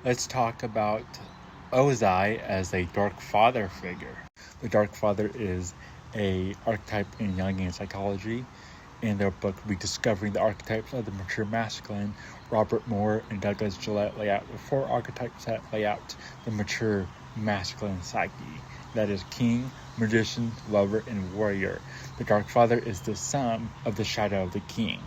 let's talk about Ozai as a Dark Father figure. The Dark Father is a archetype in Jungian psychology. In their book Rediscovering the Archetypes of the Mature Masculine, Robert Moore and Douglas Gillette lay out the 4 archetypes that lay out the mature masculine psyche. That is king, magician, lover, and warrior. The Dark Father is the sum of the shadow of the king,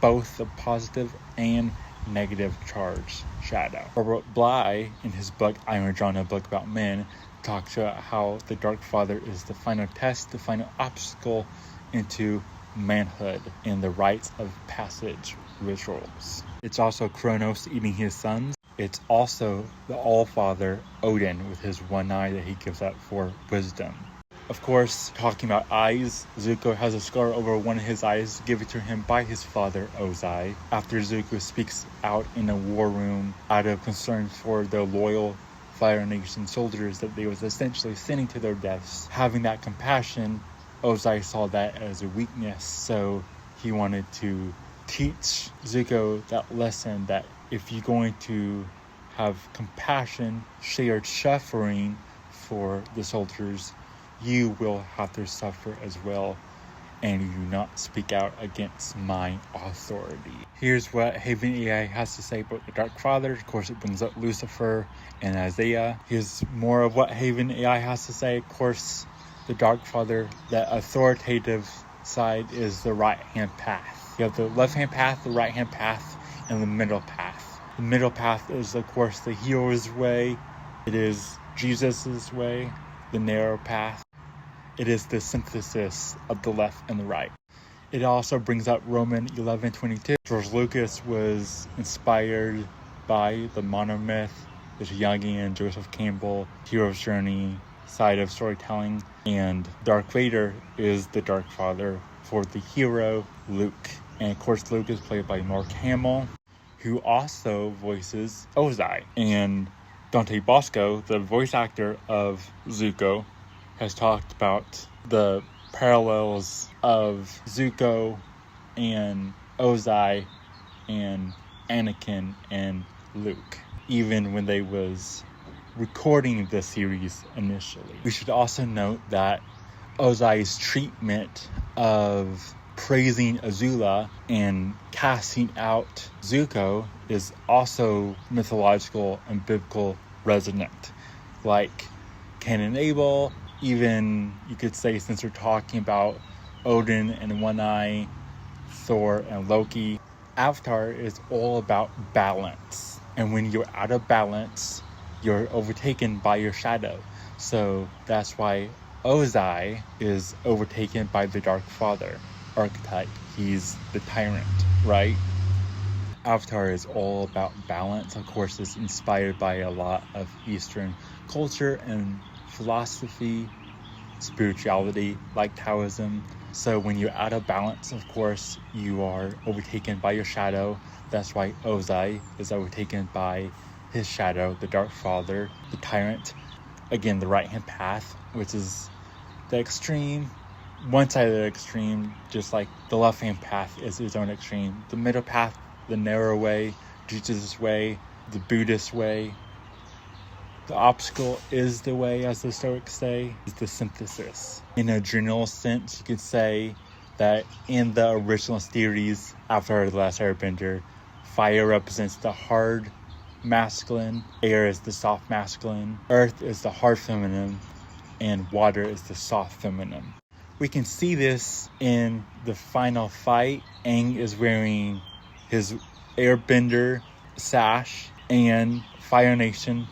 both the positive and negative charged shadow. Robert Bly, in his book I Am Drawn, a Book About Men, talks about how the Dark Father is the final test, the final obstacle into manhood and the rites of passage rituals. It's also Kronos eating his sons. It's also the All-Father Odin with his one eye that he gives up for wisdom. Of course, talking about eyes, Zuko has a scar over one of his eyes given to him by his father, Ozai. After Zuko speaks out in a war room out of concern for the loyal Fire Nation soldiers that they was essentially sending to their deaths, having that compassion, Ozai saw that as a weakness, so he wanted to teach Zuko that lesson that if you're going to have compassion, shared suffering for the soldiers, you will have to suffer as well, and you do not speak out against my authority. Here's what Haven AI has to say about the Dark Father. Of course, it brings up Lucifer and Isaiah. Here's more of what Haven AI has to say. Of course, the Dark Father, the authoritative side, is the right-hand path. You have the left-hand path, the right-hand path, and the middle path. The middle path is, of course, the hero's way. It is Jesus's way, the narrow path. It is the synthesis of the left and the right. It also brings up Roman 11:22. George Lucas was inspired by the monomyth, the Jungian Joseph Campbell hero's journey side of storytelling, and Darth Vader is the Dark Father for the hero Luke. And of course, Luke is played by Mark Hamill, who also voices Ozai. And Dante Bosco, the voice actor of Zuko, has talked about the parallels of Zuko and Ozai and Anakin and Luke, even when they was recording the series initially. We should also note that Ozai's treatment of praising Azula and casting out Zuko is also mythological and biblical resonant. Like Cain and Abel, even you could say, since we're talking about Odin and One Eye, Thor and Loki, Avatar is all about balance. And when you're out of balance, you're overtaken by your shadow. So that's why Ozai is overtaken by the Dark Father archetype. He's the tyrant, right? Avatar is all about balance. Of course, it's inspired by a lot of Eastern culture and philosophy, spirituality, like Taoism. So when you're out of balance, of course, you are overtaken by your shadow. That's why Ozai is overtaken by his shadow, the Dark Father, the tyrant. Again, the right-hand path, which is the extreme. One side of the extreme, just like the left-hand path is its own extreme. The middle path, the narrow way, Jesus' way, the Buddhist way. The obstacle is the way, as the Stoics say, is the synthesis. In a general sense, you could say that in the original series, after The Last Airbender, fire represents the hard masculine, air is the soft masculine, earth is the hard feminine, and water is the soft feminine. We can see this in the final fight. Aang is wearing his Airbender sash and Fire Nation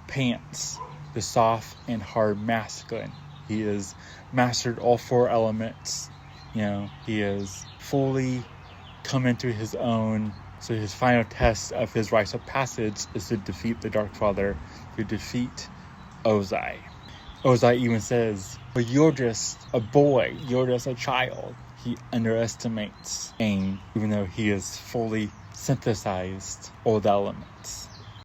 pants, the soft and hard masculine. He has mastered all 4 elements. He has fully come into his own. So his final test of his rites of passage is to defeat the Dark Father, to defeat Ozai. Ozai even says, "But you're just a boy, you're just a child." He underestimates Aang, even though he has fully synthesized all the elements.